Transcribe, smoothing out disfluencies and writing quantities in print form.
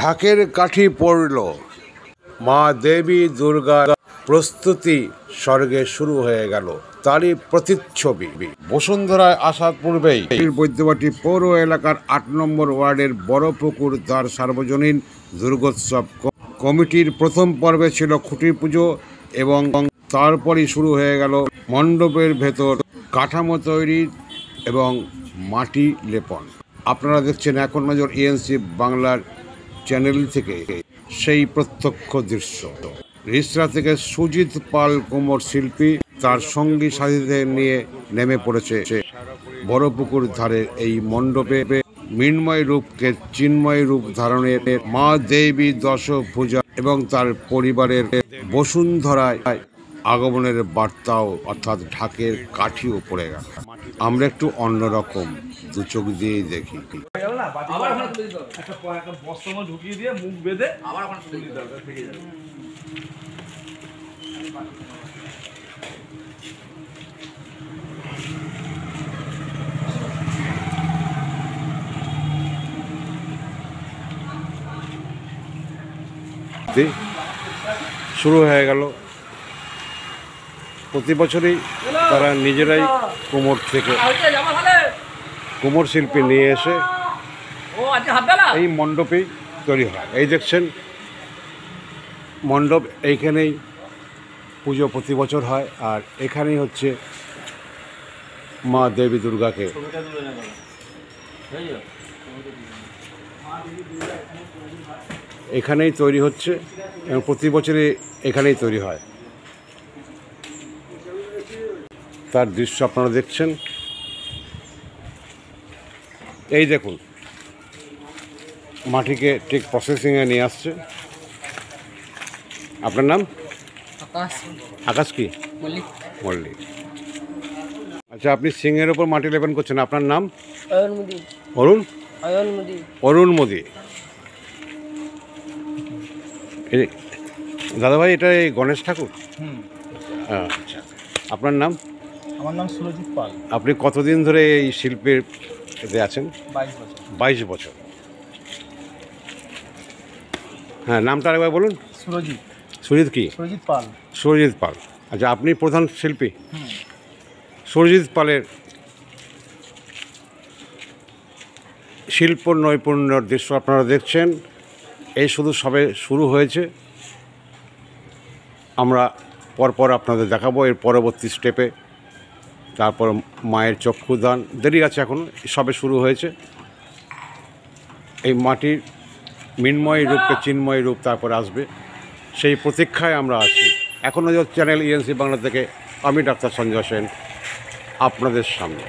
ঢাকের কাঠি পড়ল, মা দেবী দুর্গার প্রস্তুতি স্বর্গে শুরু হয়ে গেল, তারই প্রতিচ্ছবি। বসুন্ধরায় আসার পূর্বেই বৈদ্যবাটি পৌর এলাকার ৮ নম্বর ওয়ার্ডের বড়পুকুর দ্বার সার্বজনীন দুর্গোৎসব কমিটির প্রথম পর্বে ছিল খুঁটি পুজো এবং তারপরই শুরু হয়ে গেল মণ্ডপের ভেতর কাঠামো তৈরি এবং মাটি লেপন। আপনারা দেখছেন এখন নজর ইএনসি বাংলার চ্যানেল থেকে সেই প্রত্যক্ষ দৃশ্য। রিসরা থেকে সুজিত পাল কোমর শিল্পী তার সঙ্গী সাথীদের নিয়ে নেমে পড়েছে বড়পুকুর ধারের এই মণ্ডপে মৃন্ময় রূপকে চিন্ময় রূপ ধারণের মা দেবী দশভুজা এবং তার পরিবারের বসুন্ধরায় আগমনের বার্তাও অর্থাৎ ঢাকের কাঠিও পড়ে গেল। আমরা একটু অন্যরকম দু চোখ দিয়েই দেখি। শুরু হয়ে গেল। প্রতি বছরই তারা নিজেরাই কোমর থেকে কোমর শিল্পী নিয়ে এসে এই মণ্ডপেই তৈরি হয়। এই দেখছেন মণ্ডপ, এইখানেই পুজো প্রতি বছর হয় আর এখানেই হচ্ছে মা দেবী দুর্গাকে এখানেই তৈরি হচ্ছে এবং প্রতি বছরই এখানেই তৈরি হয়। তার দৃশ্য আপনারা দেখছেন। এই দেখুন মাটিকে ঠিক প্রসেসিংয়ে নিয়ে আসছে। আপনার নাম? আকাশ কি মল্লিক। আচ্ছা, আপনি সিংহের ওপর মাটি লেপন করছেন, আপনার নাম? অরুণ মোদি। দাদাভাই, এটা এই গণেশ ঠাকুর? আচ্ছা, আপনার নাম? আমার নাম সুরজিৎ পাল। আপনি কতদিন ধরে এই শিল্পের এতে আছেন? 22 বছর। হ্যাঁ, নামটা আরেকবার বলুন। সুরজিৎ কি? সুরজিৎ পাল। আচ্ছা, আপনি প্রধান শিল্পী? সুরজিৎ পালের শিল্প নৈপুণ্যের দৃশ্য আপনারা দেখছেন। এই শুধু সবে শুরু হয়েছে, আমরা পরপর আপনাদের দেখাবো এর পরবর্তী স্টেপে। তারপর মায়ের চক্ষুদান, দেরি আছে এখনও, সবে শুরু হয়েছে। এই মাটির মৃন্ময় রূপকে চিন্ময় রূপ তারপর আসবে, সেই প্রতীক্ষায় আমরা আছি। এখন চ্যানেল ইএনসি বাংলা থেকে আমি ডাক্তার সঞ্জয় সেন আপনাদের সামনে।